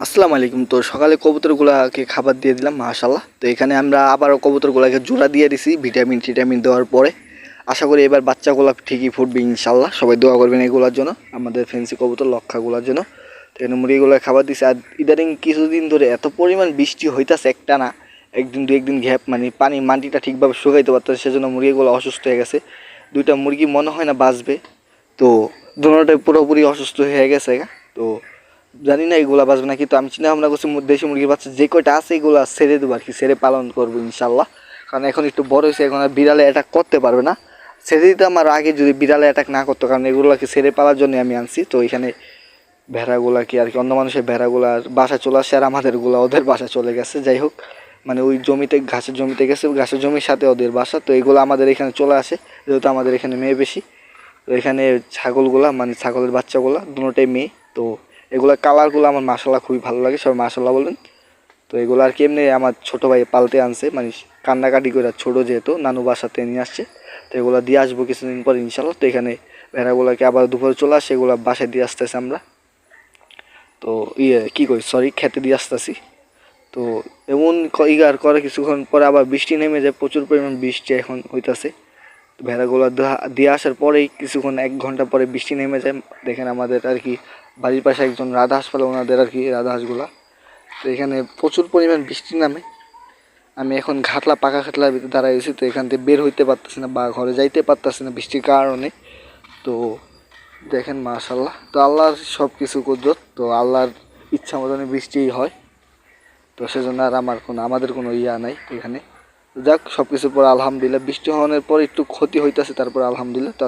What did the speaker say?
আসসালামু আলাইকুম। তো সকালে কবুতরগুলাকে খাবার দিয়ে দিলাম মাশাআল্লাহ। তো এখানে আমরা আবারও কবুতরগুলাকে জোড়া দিয়ে দিছি ভিটামিন দেওয়ার পরে। আশা করি এবার বাচ্চাগুলা ঠিকই ফুটবে ইনশাআল্লাহ। সবাই দোয়া করবেন এগুলোর জন্য, আমাদের ফেন্সি কবুতর লক্ষাগুলোর জন্য। তো এখানে মুরগিগুলো খাবার দিছে। আর ইদানিং কিছুদিন ধরে এত পরিমাণ বৃষ্টি হইতাছে একটানা, একদিন দু একদিন গ্যাপ, মানে মাটিটা ঠিকভাবে শুকাইতে পারতেছে, সেজন্য মুরগিগুলো অসুস্থ হয়ে গেছে। দুইটা মুরগি মনে হয় না বাঁচবে। তো দুটোটাই পুরোপুরি অসুস্থ হয়ে গেছে। তো জানি না এগুলা বাঁচবে নাকি। তো আমি চিন্তা ভাবনা করছি দেশি মুরগির বাচ্চা যে কয়টা আছে এগুলা ছেড়ে দেবো আর কি, ছেড়ে পালন করবো ইনশাল্লাহ। কারণ এখন একটু বড় হয়েছে, এখন আর বিড়ালে অ্যাটাক করতে পারবে না। ছেড়ে দিতে আমার আগে যদি বিড়ালে অ্যাটাক না করতো, কারণ এগুলোকে ছেড়ে পালার জন্য আমি আনছি। তো এখানে ভেড়াগুলাকে আর কি, অন্য মানুষের ভেড়াগুলার বাসা চলে আসছে, আর আমাদেরগুলো ওদের বাসা চলে গেছে। যাই হোক, মানে ওই জমিতে ঘাসের জমিতে গেছে, ঘাসের জমির সাথে ওদের বাসা। তো এগুলো আমাদের এখানে চলে আসে, যেহেতু আমাদের এখানে মেয়ে বেশি। তো এখানে ছাগলগুলা, মানে ছাগলের বাচ্চাগুলা দুটোটাই মেয়ে। তো এগুলা কালারগুলো আমার মাশাআল্লাহ খুবই ভালো লাগে, সবাই মাশাআল্লাহ বলবেন। তো এগুলো আর কি এমনি আমার ছোটো ভাই পালতে আনছে, মানে কান্নাকাটি করে, ছোটো যেহেতু নানু বাসাতে নিয়ে আসছে। তো এগুলো দিয়ে আসবো কিছুদিন পর ইনশাআল্লাহ। তো এখানে ভেড়াগুলোকে আবার দুপুরে চলে আসে, এগুলো বাসায় দিয়ে আসতেছে আমরা। তো খেতে দিয়ে আসতেছি। তো এমন ইগার করে কিছুক্ষণ পরে আবার বৃষ্টি নেমে যায়, প্রচুর পরিমাণ বৃষ্টি এখন হইতাছে। ভেড়াগুলো দিয়ে আসার পরেই কিছুক্ষণ 1 ঘন্টা পরে বৃষ্টি নেমে যায়। দেখেন আমাদের আর কি বাড়ির পাশে একজন রাধা হাঁস পালে, ওনাদের আর কি রাধা হাঁসগুলা। তো এখানে প্রচুর পরিমাণ বৃষ্টি নামে। আমি এখন পাকা খাটলার ভিতরে দাঁড়াইছি। তো এখান থেকে বের হইতে পারতেছি না বা ঘরে যাইতে পারতেছি না বৃষ্টির কারণে। তো দেখেন মাশাআল্লাহ, তো আল্লাহর সব কিছু কুদরত। তো আল্লাহর ইচ্ছা মতনই বৃষ্টি হয়। তো সেজন্য আর আমাদের কোনো ইয়া নাই এখানে। যাক, সব কিছুর পর আলহামদুলিল্লাহ। বৃষ্টি হওয়ার পর একটু ক্ষতি হইতেছে, তারপর আলহামদুলিল্লাহ। তো